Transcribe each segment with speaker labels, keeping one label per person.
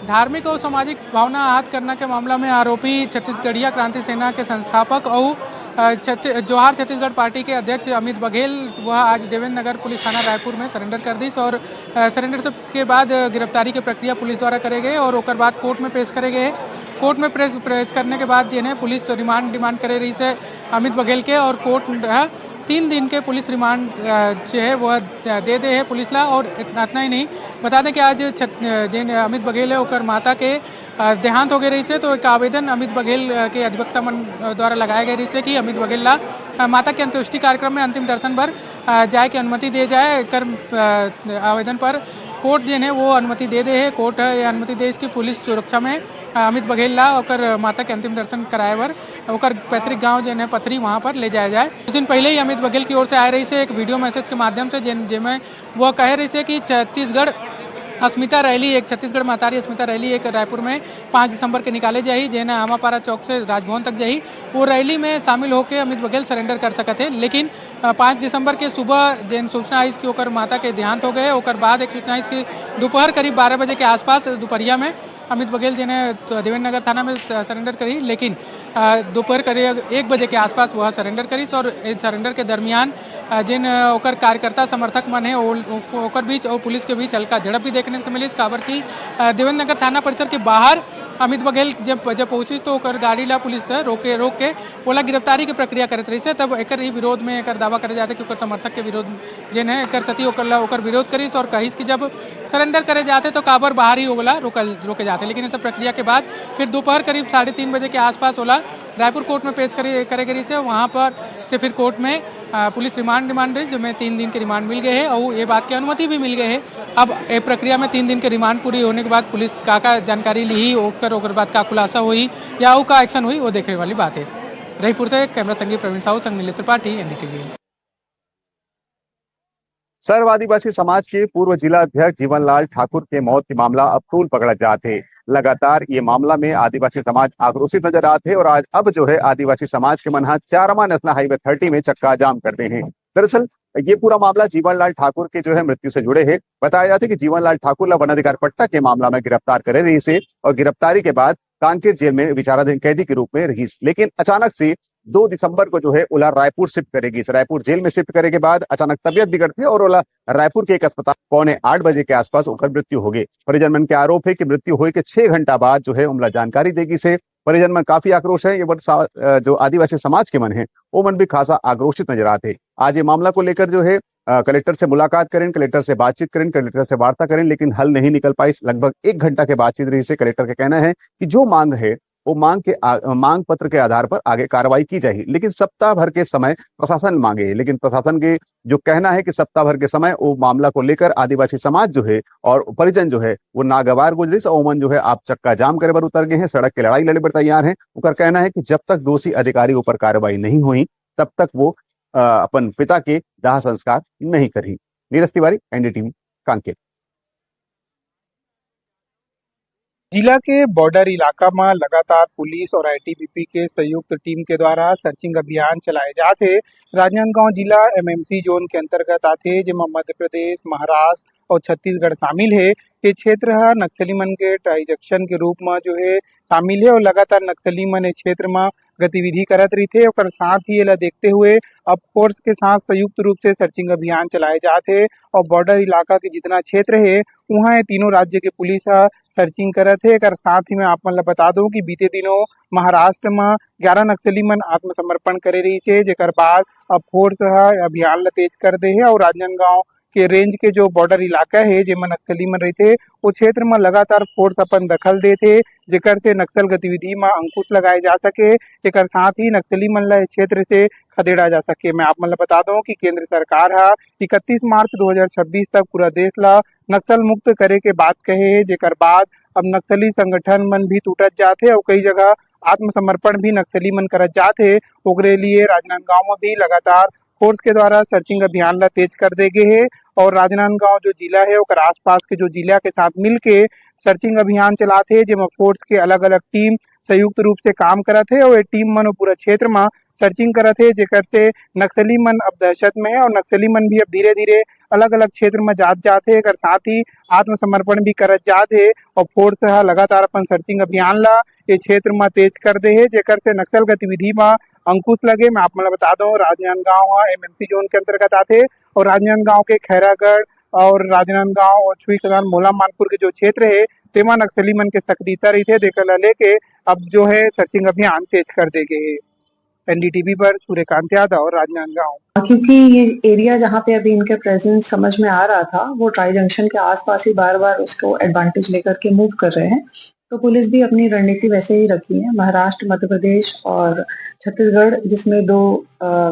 Speaker 1: धार्मिक और सामाजिक भावना आहत करने के मामला में आरोपी छत्तीसगढ़िया क्रांति सेना के संस्थापक और जोहार छत्तीसगढ़ पार्टी के अध्यक्ष अमित बघेल वह आज देवेंद्र नगर पुलिस थाना रायपुर में सरेंडर कर दी और सरेंडर के बाद गिरफ्तारी की प्रक्रिया पुलिस द्वारा करे गए और ओकर बाद कोर्ट में पेश करे गए। कोर्ट में पेश करने के बाद जिन्हें पुलिस रिमांड डिमांड करे रही से अमित बघेल के और कोर्ट 3 दिन के पुलिस रिमांड जो है वह दे है पुलिस ला। और इतना ही नहीं, बता दें कि आज जिन अमित बघेल है ओकर माता के देहांत हो गए रही से, तो एक आवेदन अमित बघेल के अधिवक्ता मन द्वारा लगाया गया रही से कि अमित बघेल ला माता के अंत्येष्टि कार्यक्रम में अंतिम दर्शन पर जाए की अनुमति दे जाए। कर आवेदन पर कोर्ट जिन है वो अनुमति दे है। कोर्ट ये अनुमति दे इसकी पुलिस सुरक्षा में अमित बघेल ला और माता के अंतिम दर्शन कराए बर और पैतृक गांव जिन है पथरी वहां पर ले जाया जाए। कुछ दिन पहले ही अमित बघेल की ओर से आ रही से एक वीडियो मैसेज के माध्यम से जिनमें वो कह रही से कि छत्तीसगढ़ अस्मिता रैली, एक छत्तीसगढ़ महतारी अस्मिता रैली एक रायपुर में 5 दिसंबर के निकाले जाही, जेना आमापारा चौक से राजभवन तक जाही। वो रैली में शामिल होकर अमित बघेल सरेंडर कर सकते, लेकिन 5 दिसंबर के सुबह जिन सूचना आई कि ओकर माता के देहांत हो गए, ओकर बाद एक सूचना आई कि दोपहर करीब 12 बजे के आसपास दोपहरिया में अमित बघेल जिन्हें देवेंद्र नगर थाना में सरेंडर करी, लेकिन दोपहर करीब 1 बजे के आसपास वह सरेंडर करी और सरेंडर के दरमियान जिन ओकर कार्यकर्ता समर्थक मन है ओकर बीच और पुलिस के बीच हल्का झड़प भी देखने को मिली। काबर की देवेंद्र नगर थाना परिसर के बाहर अमित बघेल जब पहुंची तो ओकर गाड़ी ला पुलिस रोक के ओला गिरफ्तारी की प्रक्रिया करत रही से, तब एक ही विरोध में एक दावा करे जाते कि ओकर समर्थक के विरोध जिन है एक सती ओकर विरोध करीस और कहिस कि जब सरेंडर करे जाते तो काबर बाहर ही ओला रोके जाते। लेकिन इस प्रक्रिया के बाद फिर दोपहर करीब 3:30 बजे के आसपास ओला रायपुर कोर्ट में पेश करे गई से वहाँ पर से फिर कोर्ट में पुलिस रिमांड डिमांड रही, जिसमें 3 दिन के रिमांड मिल गए हैं और ये बात की अनुमति भी मिल गई है। अब ये प्रक्रिया में 3 दिन के रिमांड पूरी होने के बाद पुलिस का जानकारी ली ओकर बाद का खुलासा हुई या का एक्शन हुई वो देखने वाली बात है। रायपुर से कैमरा संगी प्रवीण साहू, संग नीलेश्वर पाठी, एनडीटीवी।
Speaker 2: सर्व आदिवासी समाज के पूर्व जिला अध्यक्ष जीवनलाल ठाकुर के मौत के मामला अब तूल पकड़ जाते। लगातार ये मामला में आदिवासी समाज आक्रोशित नजर आते और आज अब जो है आदिवासी समाज के मनहा चारमा नेशनल हाईवे 30 में चक्का जाम करते हैं। दरअसल ये पूरा मामला जीवनलाल ठाकुर के जो है मृत्यु से जुड़े है। बताया जाता है कि जीवनलाल ठाकुर ला वन अधिकार पट्टा के मामला में गिरफ्तार करे रही से और गिरफ्तारी के बाद कांकेर जेल में विचाराधीन कैदी के रूप में रही, लेकिन अचानक से 2 दिसंबर को जो है ओला रायपुर शिफ्ट करेगी। इस रायपुर जेल में शिफ्ट करे के बाद अचानक तबियत बिगड़ती है और ओला रायपुर के एक अस्पताल 7:45 बजे के आसपास ओकर मृत्यु हो गई। परिजन मन के आरोप है कि मृत्यु होने के 6 घंटा बाद जो है उमला जानकारी देगी से परिजन में काफी आक्रोश है। ये जो आदिवासी समाज के मन है वो मन भी खासा आक्रोशित नजर आते। आज ये मामला को लेकर जो है कलेक्टर से मुलाकात करें, कलेक्टर से बातचीत करें, कलेक्टर से वार्ता करें, लेकिन हल नहीं निकल पाई। लगभग 1 घंटा के बातचीत रही से कलेक्टर का कहना है कि जो मांग है वो मांग पत्र के आधार पर आगे कार्रवाई की जाएगी, लेकिन सप्ताह भर के समय प्रशासन मांगे। लेकिन प्रशासन के जो कहना है कि सप्ताह भर के समय वो मामला को लेकर आदिवासी समाज जो है और परिजन जो है वो नागवार गुजरी से ओमन जो है आप चक्का जाम करे पर उतर गए हैं, सड़क की लड़ाई लड़े पर तैयार हैं। उनका कहना है कि जब तक दोषी अधिकारी ऊपर कार्रवाई नहीं हुई तब तक वो अपन पिता के दाह संस्कार नहीं करी। नीरज तिवारी, एनडीटीवी, कांकेर।
Speaker 3: जिला के बॉर्डर इलाका में लगातार पुलिस और आईटीबीपी के संयुक्त टीम के द्वारा सर्चिंग अभियान चलाए जाते। राजनांदगांव जिला एमएमसी जोन के अंतर्गत आते, जिसमें मध्य प्रदेश, महाराष्ट्र और छत्तीसगढ़ शामिल है। ये क्षेत्र है नक्सली मन के ट्रांजैक्शन के रूप में जो है शामिल है और लगातार नक्सली मन इस क्षेत्र में गतिविधि करत रही थे और साथ ही ये देखते हुए अब फोर्स के साथ संयुक्त रूप से सर्चिंग अभियान चलाए जाते और बॉर्डर इलाका के जितना क्षेत्र है वहाँ ये तीनों राज्य के पुलिस सर्चिंग करत है। और साथ ही मैं आप मन बता दूं कि बीते दिनों महाराष्ट्र में 11 नक्सली मन आत्मसमर्पण करे रही से, जेकर बाद अब फोर्स अभियान ला तेज कर दे है और राजनांदगांव के रेंज के जो बॉर्डर इलाका है जेमा नक्सली मन रहते वो क्षेत्र में लगातार फोर्स अपन दखल देते, जेकर से नक्सल गतिविधि में अंकुश लगाए जा सके, जेकर साथ ही नक्सली मन ला क्षेत्र से खदेड़ा जा सके। मैं आप मन बता दूं कि केंद्र सरकार 31 मार्च 2026 तक पूरा देश ला नक्सल मुक्त करे के बात कहे है, जेकर बाद अब नक्सली संगठन मन भी टूटत जाते और कई जगह आत्मसमर्पण भी नक्सली मन करत जाते। ओकरे लिए राजनांदगांव में भी लगातार फोर्स के द्वारा सर्चिंग अभियान ला तेज कर दे गए है और राजनांदगांव जो जिला है ओकर आसपास के जो जिला के साथ मिलके सर्चिंग अभियान चलाते हैं, जेमा फोर्स के अलग अलग टीम संयुक्त रूप से काम करत है और ये टीम मन पूरा क्षेत्र में सर्चिंग करत है, जेकर से नक्सली मन अब दहशत में है और नक्सली मन भी अब धीरे धीरे अलग अलग क्षेत्र में जात है, एकर साथ ही आत्मसमर्पण भी करत जात है और फोर्स ह लगातार अपन सर्चिंग अभियान ला ये क्षेत्र में तेज कर दे है, जेकर से नक्सल गतिविधि में अंकुश लगे। मैं आप मन बता दूं राजनांदगांव एमएमसी जोन के अंतर्गत आते और राजनांदगांव के खैरागढ़ और राजनांदगांव और छुई कलान मोला मानपुर के जो क्षेत्र है तेमा नक्सली मन के सक्रियता रही थे, देकर लेके अब जो है सर्चिंग अभियान तेज कर दे गए। एनडीटीवी पर सूर्यकांत यादव राजनांदगांव।
Speaker 4: क्योंकि ये एरिया जहाँ पे अभी इनके प्रेजेंस समझ में आ रहा था वो ट्राई जंक्शन के आसपास ही बार बार उसको एडवांटेज लेकर के मूव कर रहे हैं, तो पुलिस भी अपनी रणनीति वैसे ही रखी है। महाराष्ट्र, मध्य प्रदेश और छत्तीसगढ़, जिसमें 2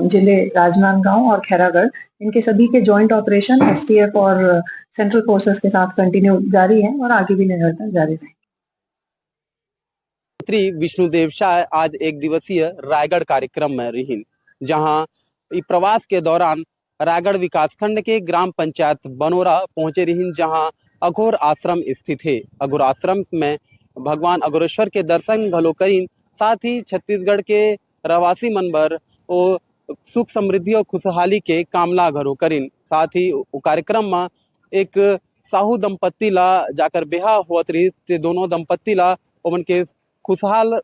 Speaker 4: जिले राजनांदगांव और खैरागढ़, इनके सभी के जॉइंट ऑपरेशन एसटीएफ और सेंट्रल फोर्सेस के साथ कंटिन्यू जारी है और आगे भी निरंतर जारी रहेंगे।
Speaker 5: मंत्री विष्णुदेव शाह आज एक दिवसीय रायगढ़ कार्यक्रम में रही, जहां प्रवास के दौरान रायगढ़ विकासखंड के ग्राम पंचायत बनोरा पहुंचे रही, जहां अघोर आश्रम स्थित है। अघोर आश्रम में भगवान अघोरेश्वर के दर्शन घलो करीन, साथ ही छत्तीसगढ़ के रहवासी मनबर ओ सुख समृद्धि और खुशहाली के कामना घरो करीन। साथ ही कार्यक्रम में एक साहू दंपत्ति ला जाकर ब्याह होत रही, ते दोनों दंपत्ति ला ओमन के खुशहाल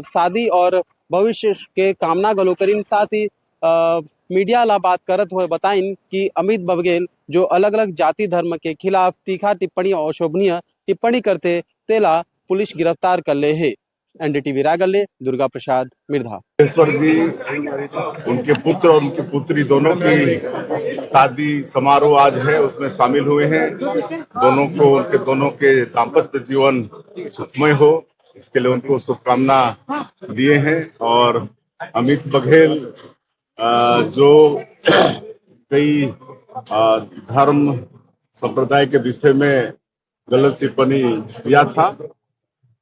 Speaker 5: शादी और भविष्य के कामना गलो करीन। साथ ही मीडिया ला बात करत हुए बताइन कि अमित बघेल जो अलग अलग जाति धर्म के खिलाफ तीखा टिप्पणी और अशोभनीय टिप्पणी करते तेला पुलिस गिरफ्तार कर ले है। एनडीटीवी रायगढ़ ले दुर्गा प्रसाद मिर्धा।
Speaker 6: ईश्वर जी, उनके पुत्र और उनकी पुत्री दोनों की शादी समारोह आज है, उसमें शामिल हुए हैं। उनके दोनों के दाम्पत्य जीवन सुखमय हो, इसके लिए उनको शुभकामना दिए हैं। और अमित बघेल जो कई धर्म संप्रदाय के विषय में गलत टिप्पणी किया था,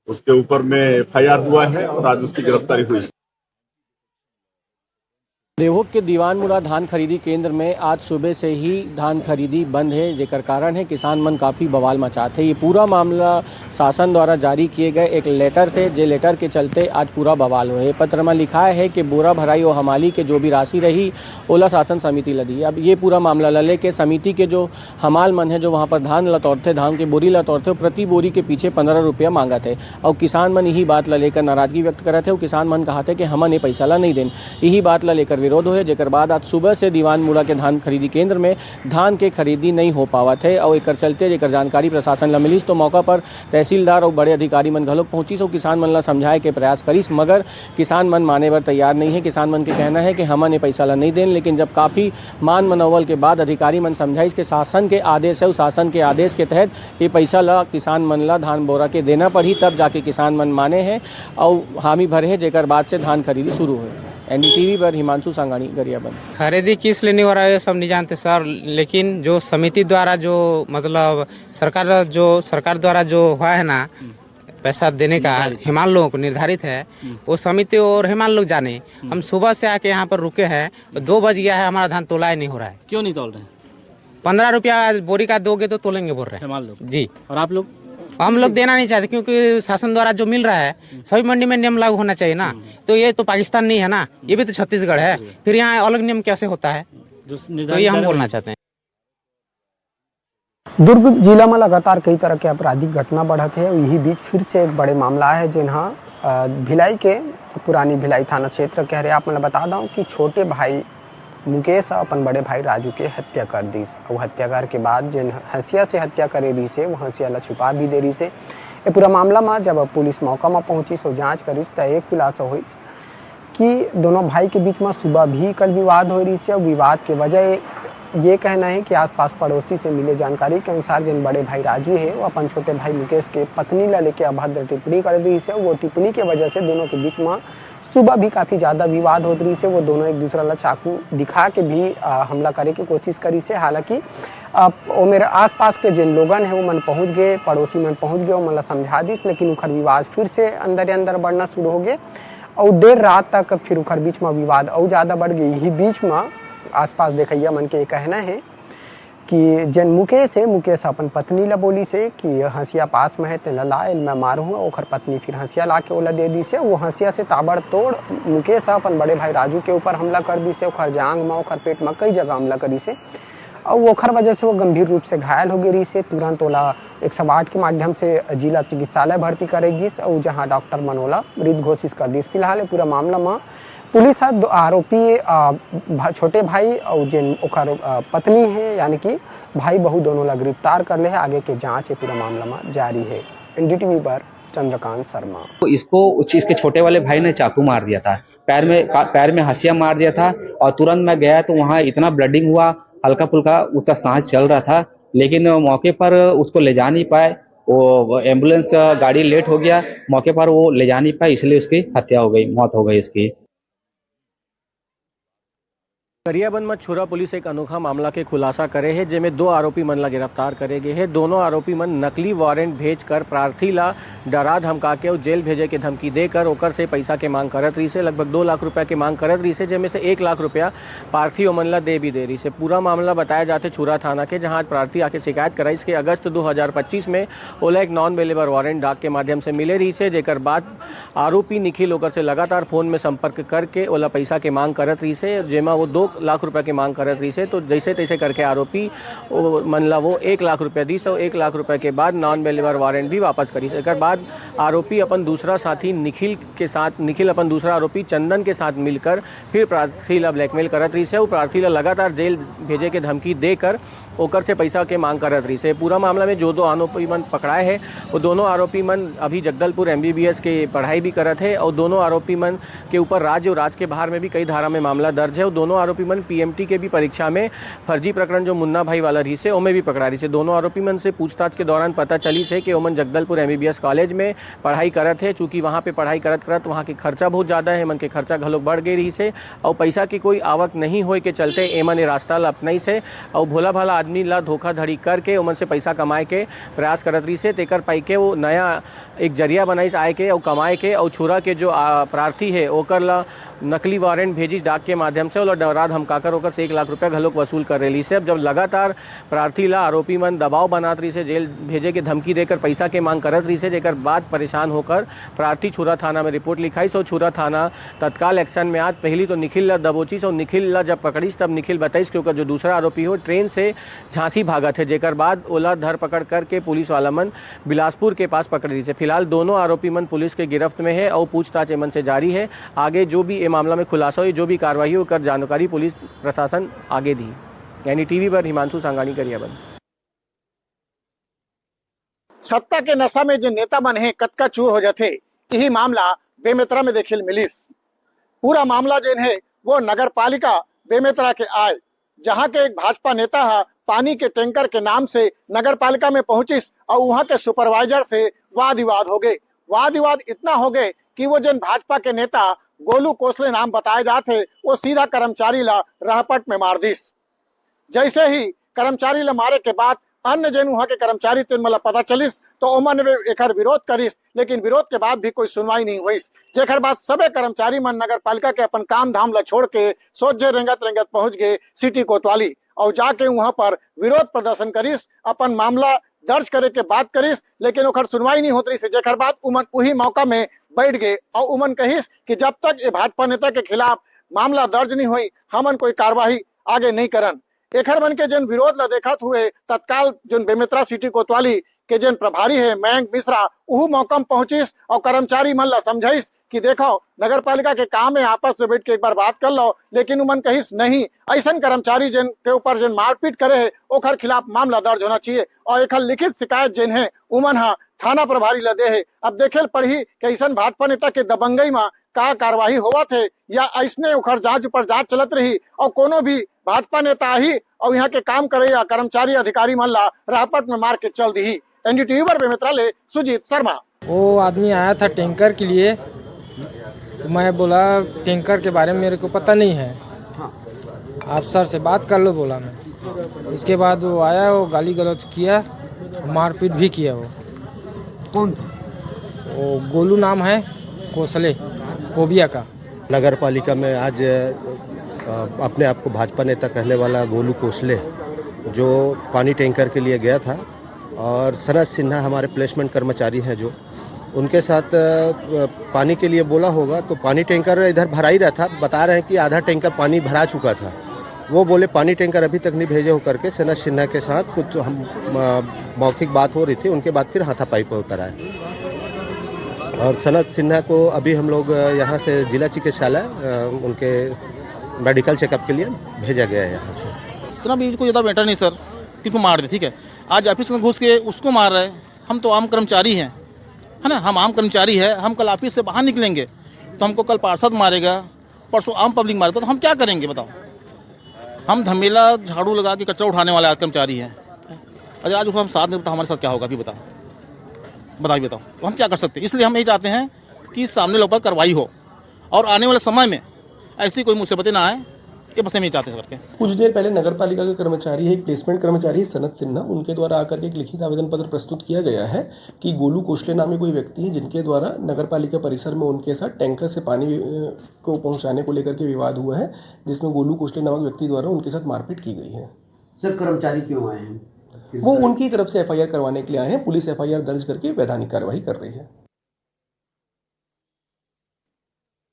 Speaker 6: उसके ऊपर में एफआईआर हुआ है और आज उसकी गिरफ्तारी हुई है।
Speaker 7: देवोग के दीवानमुड़ा धान खरीदी केंद्र में आज सुबह से ही धान खरीदी बंद है, जेकर कारण है किसान मन काफ़ी बवाल मचाते। ये पूरा मामला शासन द्वारा जारी किए गए एक लेटर थे, जे लेटर के चलते आज पूरा बवाल हुए। पत्र में लिखा है कि बोरा भराई और हमाली के जो भी राशि रही ओला शासन समिति लदी। अब ये पूरा मामला लले के समिति के जो हमाल मन है जो वहाँ पर धान लतौरते, धान के बोरी लतौरते, प्रति बोरी के पीछे 15 रुपया मांगा थे और किसान मन यही बात ला लेकर नाराजगी व्यक्त करे थे। किसान मन कहा थे कि हमन ये पैसा ला नहीं देन, यही बात ला लेकर विरोध हुए, जेकर बाद आज सुबह से दीवानमुड़ा के धान खरीदी केंद्र में धान के खरीदी नहीं हो पावा थे और एकर चलते जेकर जानकारी प्रशासन ला मिलीस तो मौका पर तहसीलदार और बड़े अधिकारी मन घलोक पहुंची सो किसान मन ला समझाए के प्रयास करीस, मगर किसान मन माने बर तैयार नहीं है। किसान मन के कहना है कि हमन ये पैसा ला नहीं देन, लेकिन जब काफ़ी मान मनोवल के बाद अधिकारी मन समझाइस के शासन के आदेश है, उस शासन के आदेश के तहत ये पैसा ला किसान मन ला धान बोरा के देना पड़ी, तब जाके किसान मन माने हैं और हामी भरे हैं, जेकर बाद से धान खरीदी शुरू हुई। एनडीटीवी पर हिमांशु सांगानी, गरियाबंद।
Speaker 8: खरीदी किस लिए नहीं हो रहा है सब नहीं जानते सर, लेकिन जो समिति द्वारा जो मतलब सरकार द्वारा जो हुआ है ना पैसा देने का हिमाल लोगों को निर्धारित है, वो समिति और हिमाल लोग जाने। हम सुबह से आके यहाँ पर रुके हैं, 2 बज गया है, हमारा धान तोला नहीं हो रहा है।
Speaker 7: क्यों नहीं तोल रहे?
Speaker 8: 15 रुपया बोरी का दोगे तो तोलेंगे बोल रहे हैं हिमाल लोग जी।
Speaker 7: और आप लोग?
Speaker 8: हम लोग देना नहीं चाहते, क्योंकि शासन द्वारा जो मिल रहा है सभी मंडी में नियम लागू होना चाहिए ना। तो ये तो पाकिस्तान नहीं है ना, ये भी तो छत्तीसगढ़ है, फिर यहाँ अलग नियम कैसे होता है? तो ये हम बोलना चाहते हैं।
Speaker 9: दुर्ग जिला में लगातार कई तरह के आपराधिक घटना बढ़त है। यही बीच फिर से एक बड़े मामला है जिन्हा भिलाई के पुरानी भिलाई थाना क्षेत्र कह रहे। आप मैं बता दूं कि छोटे भाई मुकेश अपन बड़े भाई राजू के हत्या कर दी और हत्या कर के बाद जिन हंसिया से हत्या करे रही से वो हंसिया ला छुपा भी दे रही से। ये पूरा मामला में जब पुलिस मौका में पहुंची सो जांच करीस तो एक खुलासा हुई कि दोनों भाई के बीच में सुबह भी कल विवाद हो रही से और विवाद के वजह ये कहना है कि आसपास पड़ोसी से मिले जानकारी के अनुसार जिन बड़े भाई राजू है वो अपन छोटे भाई मुकेश के पत्नी ला लेके अभद्र टिप्पणी कर रही से। वो टिप्पणी के वजह से दोनों के बीच में सुबह भी काफ़ी ज़्यादा विवाद हो रही से। वो दोनों एक दूसरा ला चाकू दिखा के भी हमला करे की कोशिश करी से। हालांकि वो मेरे आसपास के जिन लोगन है वो मन पहुंच गए, पड़ोसी मन पहुंच गए, वो मतलब समझा दी, लेकिन उखर विवाद फिर से अंदर बढ़ना शुरू हो गए और देर रात तक फिर उखर बीच में विवाद और ज़्यादा बढ़ गई। यही बीच में आसपास देखैया मन के कहना है कि जन मुकेश अपन पत्नी ला बोली से कि हंसिया पास में है तेला ला मैं मारूंगा। ओखर पत्नी फिर हंसिया ला के ओला दे दी से। वो हंसिया से ताबड़तोड़ मुकेश अपन बड़े भाई राजू के ऊपर हमला कर दी से। ओखर जांग में ओखर पेट में कई जगह हमला करी से और ओखर वजह से वो गंभीर रूप से घायल हो गई से। तुरंत ओला 108 के माध्यम से जिला चिकित्सालय भर्ती करेगी और जहाँ डॉक्टर मनोला मृत घोषित कर दी। फिलहाल पूरा मामला में पुलिस आरोपी छोटे भाई और जिन ओखर पत्नी है यानी कि भाई बहू दोनों ला गिरफ्तार कर ले है। आगे के जांच पूरा मामला में जारी है। एनडीटीवी पर चंद्रकांत शर्मा।
Speaker 10: तो इसके छोटे वाले भाई ने चाकू मार दिया था, पैर में हंसिया मार दिया था और तुरंत मैं गया तो वहाँ इतना ब्लडिंग हुआ, हल्का फुल्का उसका सांस चल रहा था, लेकिन मौके पर उसको ले जा नहीं पाए। वो एम्बुलेंस गाड़ी लेट हो गया, मौके पर वो ले जा नहीं पाए, इसलिए उसकी हत्या हो गई, मौत हो गई इसकी।
Speaker 7: गरियाबंद में छुरा पुलिस एक अनोखा मामला के खुलासा करे है, जेमें 2 आरोपी मन ला गिरफ्तार करे गए हैं। दोनों आरोपी मन नकली वारंट भेजकर प्रार्थी ला डरा धमका के और जेल भेजे के धमकी देकर ओकर से पैसा के मांग करत रही से। लगभग 2 लाख रुपया के मांग करत रही से, जेमें से 1 लाख रुपया प्रार्थी मन ला दे भी दे रही से। पूरा मामला बताया जाते छुरा थाना के, जहाँ प्रार्थी आके शिकायत कराई इसके अगस्त 2025 में ओला एक नॉन अवेलेबल वारंट डाक के माध्यम से मिले रही से। जेकर बाद आरोपी निखिल ओकर से लगातार फोन में संपर्क करके ओला पैसा के मांग करत रही से, जेमा वो 2 लाख रुपए की मांग करत रही से। तो जैसे तैसे करके आरोपी मनला वो 1 लाख रुपया दी से। 1 लाख रुपए के बाद नॉन अवेलेबल वारंट भी वापस करी। एक बाद आरोपी अपन दूसरा साथी निखिल अपन दूसरा आरोपी चंदन के साथ मिलकर फिर प्रार्थी ला ब्लैकमेल करत रही से। वो प्रार्थी ला लगातार जेल भेजे के धमकी देकर ओकर से पैसा के मांग करत रही से। पूरा मामला में जो 2 आरोपी मन पकड़ाए हैं वो दोनों आरोपी मन अभी जगदलपुर MBBS के पढ़ाई भी करत है और दोनों आरोपी मन के ऊपर राज्य और राज्य के बाहर में भी कई धारा में मामला दर्ज है। और दोनों आरोपी मन PMT के भी परीक्षा में फर्जी प्रकरण जो मुन्ना भाई वाला रही से ओमे भी पकड़ा रही से। दोनों आरोपी मन से पूछताछ के दौरान पता चली से कि ओमन जगदलपुर MBBS कॉलेज में पढ़ाई करत है। चूँकि वहाँ पे पढ़ाई करत वहाँ के खर्चा बहुत ज़्यादा है, मन के खर्चा घलोक बढ़ गई रही से और पैसा की कोई आवक नहीं होए के चलते एमन रास्ता ला अपनाई से और भोला भाला आदमी ला धोखाधड़ी करके ओमन से पैसा कमाए के प्रयास करत रही से। तेकर पाई के वो नया एक जरिया बनाई आए के और कमाए के और छुरा के जो प्रार्थी है ओकर ला नकली वारंट भेजिस डाक के माध्यम से और डरा धमकाकर ओकर से 1 लाख रुपया घलोक वसूल कर रही से। अब जब लगातार प्रार्थी ला आरोपी मन दबाव बनात रही से, जेल भेजे के धमकी देकर पैसा के मांग करत रही से, जेकर बाद परेशान होकर प्रार्थी छुरा थाना में रिपोर्ट लिखाई और छुरा थाना तत्काल एक्शन में आज पहली तो निखिल ला दबोचिस और निखिल ला जब पकड़ीस तब निखिल बताइस कि जो दूसरा आरोपी हो ट्रेन से झांसी भागत है। जेकर बाद ओला धरपकड़ करके पुलिस वाला मन बिलासपुर के पास पकड़ रही से। फिलहाल दोनों आरोपी मन पुलिस के गिरफ्त में है और पूछताछ एमन से जारी है। आगे जो भी मामला में खुलासा हुई, जो भी कार्रवाई हो कर जानकारी पुलिस प्रशासन आगे दी। यानी टीवी पर हिमांशु सांगानी गरियाबंद।
Speaker 11: सत्ता के नशा में जो नेता मन है कतका चूर हो जाते, यही मामला बेमेतरा में देखिल मिलिस। पूरा मामला जो है वो नगर पालिका बेमेतरा के आए, जहाँ के एक भाजपा नेता है पानी के टैंकर के नाम से नगर पालिका में पहुंचिस और वहाँ के सुपरवाइजर से वाद विवाद हो गए। वाद विवाद इतना हो गए कि वो जन भाजपा के नेता गोलू कोसले नाम बताए जाते वो सीधा कर्मचारी ला रहपट में मार दिस। जैसे ही कर्मचारी ला मारे के बाद अन्य जन वहाँ के कर्मचारी तो मतलब पता चलिस तो ओमन एक विरोध करिस, लेकिन विरोध के बाद भी कोई सुनवाई नहीं हुई। जेकर बाद सबे कर्मचारी मन नगर पालिका के अपन काम धाम ला छोड़ के सोचे रेंगत रेंगत पहुंच गए सिटी कोतवाली और जाके वहाँ पर विरोध प्रदर्शन करिस, अपन मामला दर्ज करे के बात करिस, लेकिन ओकर सुनवाई नहीं होत रही से। जेकर बाद उमन वही मौका में बैठ गए और उमन कहिस कि जब तक ये भाजपा नेता के खिलाफ मामला दर्ज नहीं हुई हमन कोई कार्रवाई आगे नहीं करन। एखर मन के जन विरोध ला देखत हुए तत्काल जन बेमेतरा सिटी कोतवाली के जन प्रभारी है मयंक मिश्रा वह मौका में पहुंचिस और कर्मचारी मन ला समझाइस कि देखो नगर पालिका के काम है आपस में बैठ के एक बार बात कर लो, लेकिन उमन कहिस नहीं, ऐसा कर्मचारी जन के ऊपर जन मारपीट करे है ओकर खिलाफ मामला दर्ज होना चाहिए और एक लिखित शिकायत जन है उमन हा थाना प्रभारी ला दे है। अब देखे पड़ी कि ऐसा भाजपा नेता के दबंगई में का कार्रवाई हुआ थे या ऐसने ओकर जांच पर जांच चलत रही और कोनो भी भाजपा नेता ही और यहाँ के काम करे या कर्मचारी अधिकारी मन ला राहपट में मार के चल दी। एनडीटीवी पर बेमेतरा ले सुजीत शर्मा।
Speaker 12: वो आदमी आया था टैंकर के लिए, तो मैं बोला टैंकर के बारे में मेरे को पता नहीं है, आप सर से बात कर लो बोला मैं। इसके बाद वो आया, वो गाली गलौज किया, मारपीट भी किया। वो
Speaker 13: कौन?
Speaker 12: वो गोलू नाम है, कोसले कोबिया का।
Speaker 13: नगर पालिका में आज अपने आप को भाजपा नेता कहने वाला गोलू कोसले जो पानी टैंकर के लिए गया था, और सनत सिन्हा हमारे प्लेसमेंट कर्मचारी हैं जो उनके साथ पानी के लिए बोला होगा, तो पानी टैंकर इधर भरा ही रहा था। बता रहे हैं कि आधा टैंकर पानी भरा चुका था। वो बोले पानी टैंकर अभी तक नहीं भेजे हो करके सनत सिन्हा के साथ कुछ हम मौखिक बात हो रही थी। उनके बाद फिर हाथापाई पर उतर आए और सनत सिन्हा को अभी हम लोग यहाँ से जिला चिकित्सालय उनके मेडिकल चेकअप के लिए भेजा गया है। यहाँ से
Speaker 14: इतना भी कोई ज़्यादा बेटर नहीं सर, किसको मार दे, ठीक है। आज ऑफिस में घुस के उसको मार रहे हैं। हम तो आम कर्मचारी हैं, है ना, हम आम कर्मचारी है। हम कल ऑफिस से बाहर निकलेंगे तो हमको कल पार्षद मारेगा, परसों आम पब्लिक मारेगा, तो हम क्या करेंगे बताओ। हम धमेला झाड़ू लगा के कचरा उठाने वाले कर्मचारी हैं। अगर आज उसको हम साथ दें तो हमारे साथ क्या होगा, अभी बताओ। तो हम क्या कर सकते हैं। इसलिए हम यही चाहते हैं कि सामने लोगों पर कार्रवाई हो और आने वाले समय में ऐसी कोई मुसीबतें ना आए, ये बस हम ये चाहते हैं करके।
Speaker 15: कुछ देर पहले नगर पालिका के कर्मचारी है, एक प्लेसमेंट कर्मचारी सनत सिन्हा, उनके द्वारा आकर के एक लिखित आवेदन पत्र प्रस्तुत किया गया है कि गोलू कोशले नामी कोई व्यक्ति है जिनके द्वारा नगर पालिका परिसर में उनके साथ टैंकर से पानी को पहुंचाने को लेकर के विवाद हुआ है, जिसमें गोलू कोशले नामक व्यक्ति द्वारा उनके साथ मारपीट की गई है।
Speaker 16: सर कर्मचारी क्यों आए हैं?
Speaker 15: वो उनकी तरफ से FIR करवाने के लिए आए हैं। पुलिस FIR दर्ज करके वैधानिक कार्रवाई कर रही है।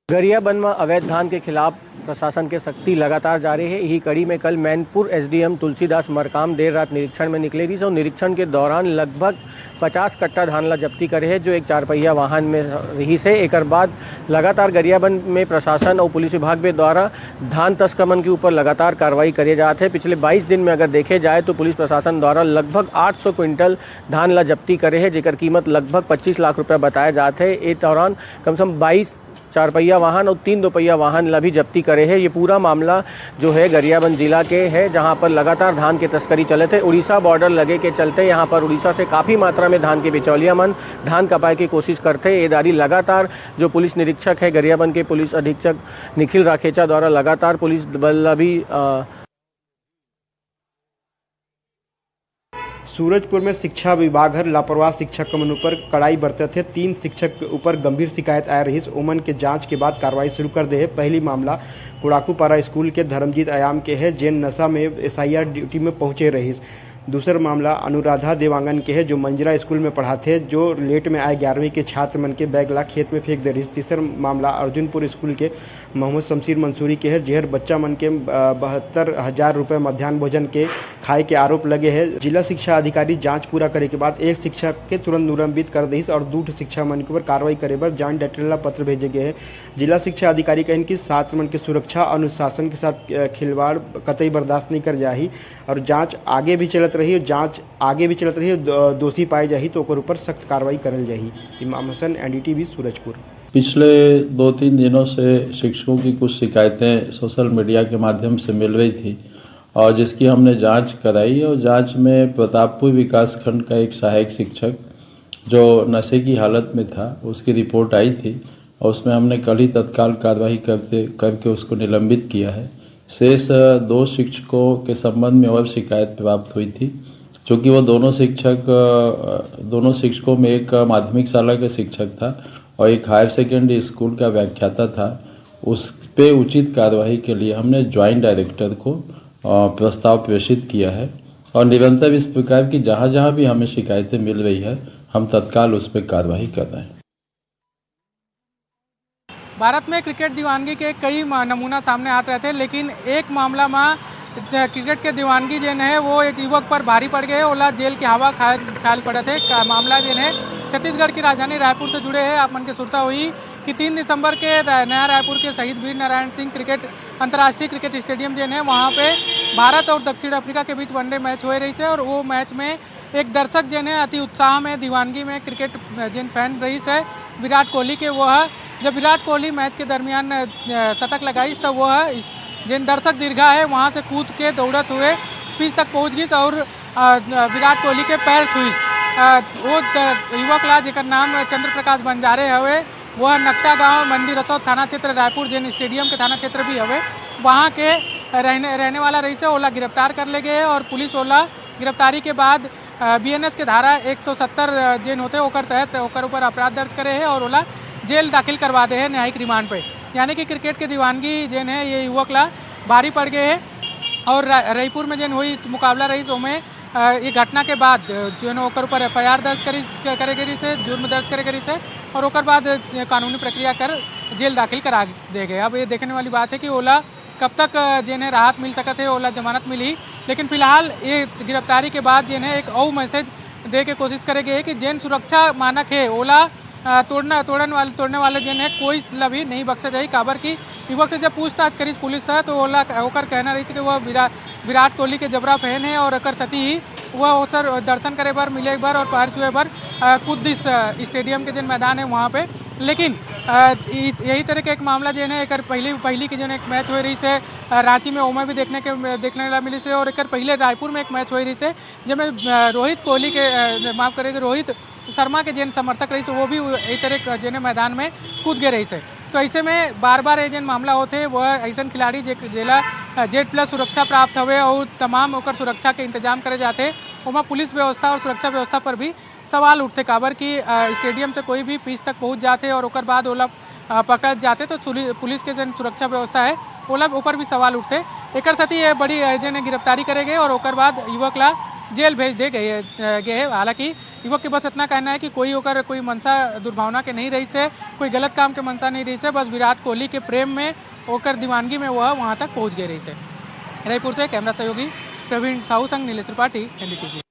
Speaker 7: गरियाबंद में अवैध धान के खिलाफ प्रशासन के सख्ती लगातार जारी है। यही कड़ी में कल मैनपुर SDM तुलसीदास मरकाम देर रात निरीक्षण में निकले रही और निरीक्षण के दौरान लगभग 50 कट्टा धान ला जब्ती करे है, जो एक 4 पहिया वाहन में रही से। एक बाद लगातार गरियाबंद में प्रशासन और पुलिस विभाग के द्वारा धान तस्करन के ऊपर लगातार कार्रवाई करे जाते हैं। पिछले 22 दिन में अगर देखे जाए तो पुलिस प्रशासन द्वारा लगभग 800 क्विंटल धान ला जब्ती करे है, जेकर कीमत लगभग 25 लाख रुपये बताए जाते हैं। इस दौरान कम से कम 22 4 पहिया वाहन और 3 2 पहिया वाहन ला भी जब्ती करे है। ये पूरा मामला जो है गरियाबंद जिला के है, जहां पर लगातार धान की तस्करी चले थे। उड़ीसा बॉर्डर लगे के चलते यहां पर उड़ीसा से काफ़ी मात्रा में धान के बिचौलिया मन धान कपाए की कोशिश करते। ये दारी लगातार जो पुलिस निरीक्षक है गरियाबंद के पुलिस अधीक्षक निखिल राखेचा द्वारा लगातार पुलिस बल भी
Speaker 17: सूरजपुर में शिक्षा विभाग हर लापरवाह शिक्षक के ऊपर कड़ाई बरते थे। 3 शिक्षक के ऊपर गंभीर शिकायत आ रही। ओमन के जांच के बाद कार्रवाई शुरू कर दे है। पहली मामला कुड़ाकूपारा स्कूल के धर्मजीत आयाम के है, जेन नशा में SIR ड्यूटी में पहुंचे रही। दूसरा मामला अनुराधा देवांगन के है, जो मंजरा स्कूल में पढ़ाते, जो लेट में आए 11वीं के छात्र मन के बैग ला खेत में फेंक दे रही। तीसरा मामला अर्जुनपुर स्कूल के मोहम्मद शमशीर मंसूरी के है, जेहर बच्चा मन के 72,000 रुपये मध्याह्न भोजन के खाए के आरोप लगे हैं। जिला शिक्षा अधिकारी जांच पूरा करे के बाद एक शिक्षक के तुरंत निलंबित कर दी और 2 शिक्षा मन के ऊपर कार्रवाई करे पर जांच डटेला पत्र भेजे गए हैं। जिला शिक्षा अधिकारी कहन कि छात्र मन की सुरक्षा अनुशासन के साथ खिलवाड़ कतई बर्दाश्त नहीं कर जाही और जांच आगे भी चलत रही। दोषी पाए जाही तो ओकर ऊपर सख्त कार्रवाई करल जाही। इमाम हसन, NDTV, सूरजपुर।
Speaker 18: पिछले 2-3 दिनों से शिक्षकों की कुछ शिकायतें सोशल मीडिया के माध्यम से मिल रही थी और जिसकी हमने जांच कराई और जांच में प्रतापपुर विकास खंड का एक सहायक शिक्षक जो नशे की हालत में था, उसकी रिपोर्ट आई थी और उसमें हमने कल ही तत्काल कार्रवाई करके उसको निलंबित किया है। शेष 2 शिक्षकों के संबंध में और शिकायत प्राप्त हुई थी, चूँकि वो दोनों शिक्षकों में एक माध्यमिक शाला का शिक्षक था और एक हायर सेकेंडरी स्कूल का व्याख्याता था। उस पे उचित कार्रवाई के लिए हमने ज्वाइंट डायरेक्टर को प्रस्ताव प्रेषित किया है और निरंतर इस प्रकार की जहाँ भी हमें शिकायतें मिल रही है हम तत्काल उस पर कार्रवाई कर रहे हैं।
Speaker 1: भारत में क्रिकेट दीवानगी के कई नमूना सामने आते रहते हैं, लेकिन एक मामला में क्रिकेट के दीवानगी जो है वो एक युवक पर भारी पड़ गए। ओला जेल की हवा खाल पड़े थे। मामला जो है छत्तीसगढ़ की राजधानी रायपुर से जुड़े हैं। आप मन की सुरता हुई कि 3 दिसंबर के नया रायपुर के शहीद वीर नारायण सिंह अंतर्राष्ट्रीय क्रिकेट स्टेडियम जो है वहाँ पे भारत और दक्षिण अफ्रीका के बीच वनडे मैच हो रही है और वो मैच में एक दर्शक जो है अति उत्साह में दीवानगी में क्रिकेट जिन फैन रही है विराट कोहली के, वह जब विराट कोहली मैच के दरमियान शतक लगाई तो वह जिन दर्शक दीर्घा है वहाँ से कूद के दौड़त हुए पिच तक पहुँच गई और विराट कोहली के पैर छुई। वो युवक ला जेकर नाम चंद्र प्रकाश बंजारे हवे, वह नकटा गांव मंदिर रतौद थाना क्षेत्र रायपुर जिन स्टेडियम के थाना क्षेत्र भी हवे वहाँ के रहने वाला रही से ओला गिरफ्तार कर ले गए और पुलिस ओला गिरफ्तारी के बाद BNS के धारा 170 जिन होते ओकर तहत ओकर ऊपर अपराध दर्ज करे है और ओला जेल दाखिल करवा दे है न्यायिक रिमांड पे। यानी कि क्रिकेट के दीवानगी जिन है ये युवक ला भारी पड़ गए है। और रईपुर में जन हुई मुकाबला रही उसमें ये घटना के बाद जो है ओकर ऊपर FIR दर्ज करे गई से, जुर्म दर्ज करे गई से और ओकर बाद कानूनी प्रक्रिया कर जेल दाखिल करा दे गए। अब ये देखने वाली बात है कि ओला कब तक जिन्हें राहत मिल सकते है, ओला जमानत मिली, लेकिन फिलहाल ये गिरफ्तारी के बाद जिन्हें एक और मैसेज दे के कोशिश करेंगे कि जिन सुरक्षा मानक है ओला तोड़ने वाले जिन्हें कोई भी नहीं बख्शा जाए। काबर की युवक से जब पूछताछ करी पुलिस था तो ओला होकर कहना रही कि वह विराट कोहली के जबरा फैन है और अकर सती ही वह ओसर दर्शन करे बार मिले एक बार और पार छुए बार खुद इस स्टेडियम के जिन मैदान है वहाँ पे। लेकिन यही तरह के एक मामला जो है एक पहली की जो एक मैच हो रही से रांची में ओमा भी देखने ला मिली से और एक पहले रायपुर में एक मैच हो रही से जिसमें रोहित कोहली के माफ करेंगे रोहित शर्मा के जिन समर्थक रही से वो भी यही तरह जिन मैदान में कूद गए रही से। तो ऐसे में बार बार ये जिन मामला होते हैं वह ऐसा खिलाड़ी जेला Z+ सुरक्षा प्राप्त हुए और तमाम ओकर सुरक्षा के इंतजाम करे जाते वहाँ पुलिस व्यवस्था और सुरक्षा व्यवस्था पर भी सवाल उठते। काबर की स्टेडियम से कोई भी पिच तक पहुँच जाते और ओकर बाद ओला पकड़ जाते तो पुलिस के जिन सुरक्षा व्यवस्था है ओला ऊपर भी सवाल उठते। एक साथी ये बड़ी जिन्हें गिरफ्तारी करे गए और ओकर बाद युवक ला जेल भेज दे गए है। हालांकि युवक के बस इतना कहना है कि कोई मनसा दुर्भावना के नहीं रही से, कोई गलत काम के मनसा नहीं रही से, बस विराट कोहली के प्रेम में होकर दीवानगी में वह वहाँ तक पहुँच गए रही से। रायपुर से कैमरा सहयोगी प्रवीण साहू संग नीलेश त्रिपाठी, NDTV।